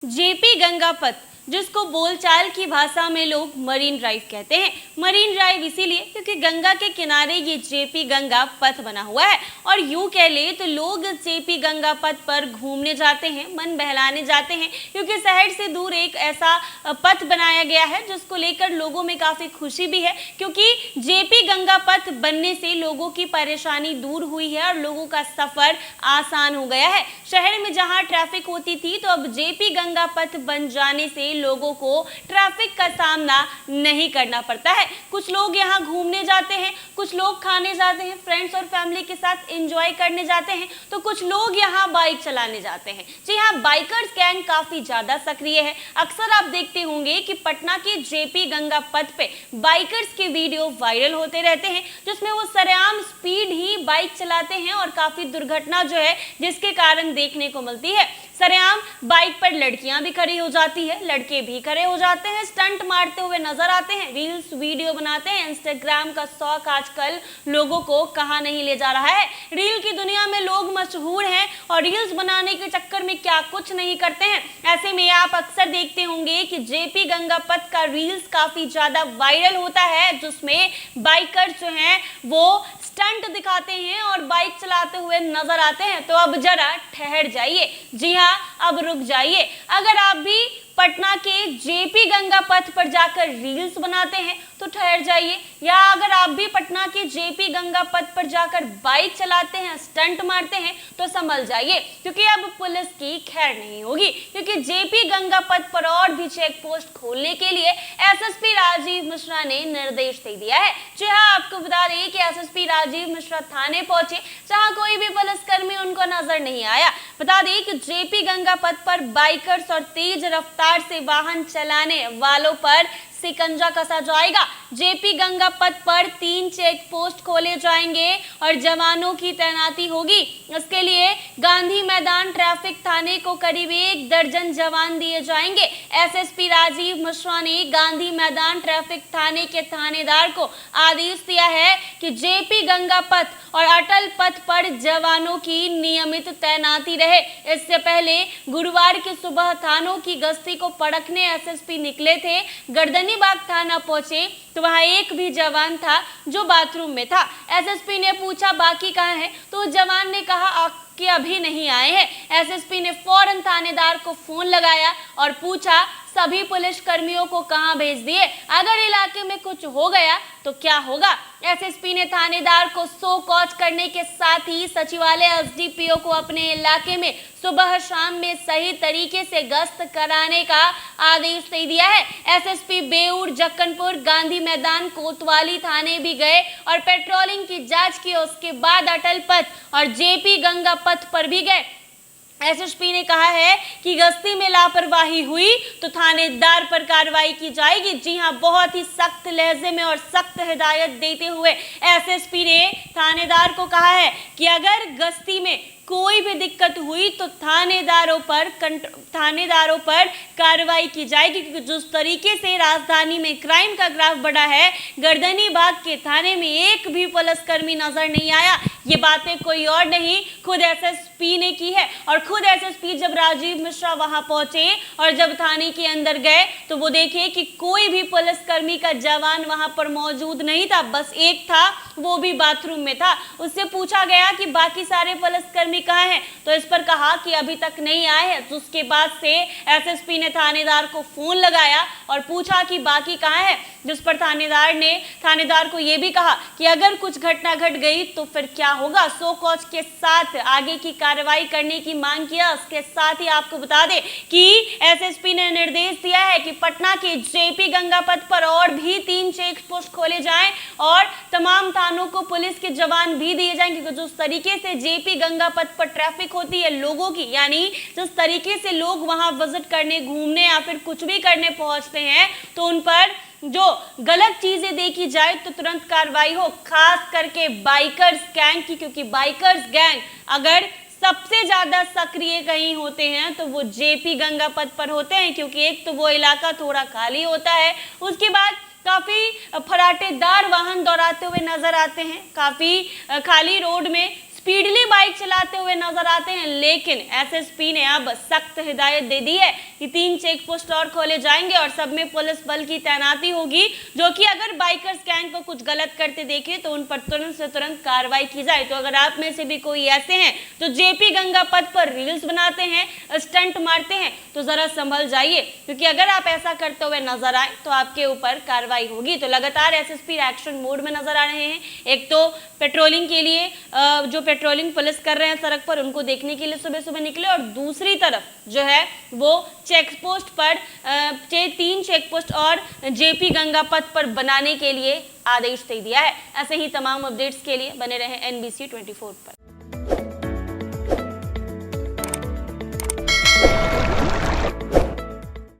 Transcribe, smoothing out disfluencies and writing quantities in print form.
JP Ganga पथ, जिसको बोलचाल की भाषा में लोग मरीन ड्राइव कहते हैं। मरीन ड्राइव इसीलिए क्योंकि गंगा के किनारे ये जेपी गंगा पथ बना हुआ है और यूं कह ले तो लोग जेपी गंगा पथ पर घूमने जाते हैं, मन बहलाने जाते हैं, क्योंकि शहर से दूर एक ऐसा पथ बनाया गया है जिसको लेकर लोगों में काफी खुशी भी है, क्योंकि जेपी गंगा पथ बनने से लोगों की परेशानी दूर हुई है और लोगों का सफर आसान हो गया है। शहर में जहां ट्रैफिक होती थी तो अब जेपी गंगा पथ बन जाने से लोगों को ट्रैफिक का सामना नहीं करना पड़ता है। कुछ लोग यहाँ घूमने जाते हैं, कुछ लोग खाने जाते हैं, फ्रेंड्स और फैमिली के साथ एंजॉय करने जाते हैं, तो कुछ लोग यहाँ बाइक चलाने जाते हैं। जी हाँ, बाइकर्स गैंग काफी ज्यादा सक्रिय है। अक्सर आप देखते होंगे कि पटना के जेपी गंगा पथ पे बाइकर्स के वीडियो वायरल होते रहते हैं, जिसमें वो सरेआम स्पीड ही बाइक चलाते हैं और काफी दुर्घटना जो है जिसके कारण देखने को मिलती है। सरेआम बाइक पर लड़कियां भी खड़ी हो जाती है, लड़के भी खड़े हो जाते हैं, स्टंट मारते हुए नजर आते हैं, रील्स वीडियो बनाते हैं। इंस्टाग्राम का शौक आजकल लोगों को कहां नहीं ले जा रहा है। रील की दुनिया में लोग मशहूर हैं और रील्स बनाने के चक्कर में क्या कुछ नहीं करते हैं। ऐसे में आप अक्सर देखते होंगे कि जेपी गंगा पथ का रील्स काफी ज्यादा वायरल होता है, जिसमें बाइकर जो हैं वो स्टंट दिखाते हैं और बाइक चलाते हुए नजर आते हैं। तो अब जरा ठहर जाइए, जी हाँ, अब रुक जाइए। अगर आप भी पटना के जेपी गंगा पथ पर जाकर रील्स बनाते हैं तो ठहर जाइए, या अगर आप भी पटना के जेपी गंगा पथ पर जाकर बाइक चलाते हैं, स्टंट मारते हैं, तो संभल जाइए, क्योंकि अब पुलिस की खैर नहीं होगी। क्योंकि जेपी गंगा पथ पर और भी चेक पोस्ट खोलने के लिए एसएसपी राजीव मिश्रा ने निर्देश दे दिया है। जी हाँ, आपको बता दें कि एसएसपी राजीव मिश्रा थाने पहुंचे, जहां कोई भी पुलिसकर्मी उनको नजर नहीं आया। बता दें कि जेपी गंगा पथ पर बाइकर्स और तेज रफ्तार से वाहन चलाने वालों पर सिकंजा कसा जाएगा। जेपी गंगा पथ पर 3 चेक पोस्ट खोले जाएंगे और जवानों की तैनाती होगी। इसके लिए गांधी मैदान ट्रैफिक थाने को करीब 1 दर्जन जवान दिए जाएंगे। एसएसपी राजीव मिश्रा ने गांधी मैदान ट्रैफिक थाने के थानेदार को आदेश दिया है कि जेपी गंगा पथ और अटल पथ पर जवानों की नियमित तैनाती रहे। इससे पहले गुरुवार की सुबह थानों की गश्ती को परखने एसएसपी निकले थे। गर्दनीबाग थाना पहुंचे तो वहां एक भी जवान था जो बाथरूम में था। एसएसपी ने पूछा बाकी कहां है, तो जवान ने कहा कि अभी नहीं आए हैं। एसएसपी ने फौरन थानेदार को फोन लगाया और पूछा सभी पुलिस कर्मियों को कहां भेज दिए, अगर इलाके में कुछ हो गया तो क्या होगा। एसएसपी ने थानेदार को शो कॉज करने के साथ ही सचिवालय एसडीपीओ को अपने इलाके में सुबह शाम में सही तरीके से गश्त कराने का आदेश दे दिया है। एसएसपी बेऊर, जक्कनपुर, गांधी मैदान, कोतवाली थाने भी गए और पेट्रोलिंग की जांच की। उसके बाद अटल पथ और जेपी गंगा पथ पर भी गए। एसएसपी ने कहा है कि गश्ती में लापरवाही हुई तो थानेदार पर कार्रवाई की जाएगी। जी हां, बहुत ही सख्त लहजे में और सख्त हिदायत देते हुए एसएसपी ने थानेदार को कहा है कि अगर गश्ती में कोई भी दिक्कत हुई तो थानेदारों पर कार्रवाई की जाएगी, क्योंकि जिस तरीके से राजधानी में क्राइम का ग्राफ बढ़ा है, गर्दनीबाग के थाने में एक भी पुलिसकर्मी नजर नहीं आया। ये बातें कोई और नहीं, खुद एसएसपी ने की है। और खुद एसएसपी जब राजीव मिश्रा वहां पहुंचे और जब थाने के अंदर गए तो वो देखे कि कोई भी पुलिसकर्मी का जवान वहां पर मौजूद नहीं था, बस एक था, वो भी बाथरूम में था। उससे पूछा गया कि बाकी सारे पुलिसकर्मी कहाँ हैं, तो इस पर कहा कि अभी तक नहीं आए हैं। तो उसके बाद से एसएसपी ने थानेदार को फोन लगाया और पूछा कि बाकी कहाँ हैं, जिस पर थानेदार को यह भी कहा कि अगर कुछ घटना घट गई तो फिर क्या होगा। शो कॉज के साथ आगे की कार्रवाई करने की मांग किया। इसके साथ ही आपको बता दें कि एसएसपी ने निर्देश दिया है कि पटना के जेपी गंगा पथ पर और भी 3 चेक पोस्ट खोले जाएं और तमाम थानों को पुलिस के जवान भी दिए जाएंगे, क्योंकि जिस तरीके से जेपी गंगा पथ पर ट्रैफिक होती है लोगों की, यानी जिस तरीके से लोग वहां विजिट करने, घूमने या फिर कुछ भी करने पहुंचते हैं, तो उन पर जो गलत चीजें देखी जाए तो तुरंत कार्रवाई हो, खास करके बाइकर्स गैंग की, क्योंकि बाइकर्स गैंग अगर सबसे ज्यादा सक्रिय कहीं होते हैं तो वो जेपी गंगा पथ पर होते हैं, क्योंकि एक तो वो इलाका थोड़ा खाली होता है, उसके बाद काफी फराटेदार वाहन दौड़ाते हुए नजर आते हैं, काफी खाली रोड में स्पीडली बाइक चलाते हुए नजर आते हैं। लेकिन एसएसपी ने अब सख्त हिदायत दे दी है ये 3 चेक पोस्ट और खोले जाएंगे और सब में पुलिस बल की तैनाती होगी, जो कि अगर बाइकर्स गैंग को कुछ गलत करते देखे तो उन पर तुरंत से तुरंत कार्रवाई की जाए। तो अगर आप में से भी कोई ऐसे हैं जो जेपी गंगा पथ पर रील्स बनाते हैं, स्टंट मारते हैं, तो जरा संभल जाइए, क्योंकि अगर आप ऐसा करते हुए नजर आए तो आपके ऊपर कार्रवाई होगी। तो लगातार एसएसपी एक्शन मोड में नजर आ रहे हैं। एक तो पेट्रोलिंग के लिए जो पेट्रोलिंग पुलिस कर रहे हैं सड़क पर, उनको देखने के लिए सुबह सुबह निकले, और दूसरी तरफ जो है वो चेक पोस्ट पर 3 चेक पोस्ट और जेपी गंगा पथ पर बनाने के लिए आदेश दे दिया है। ऐसे ही तमाम अपडेट्स के लिए बने रहे NBC 24 पर।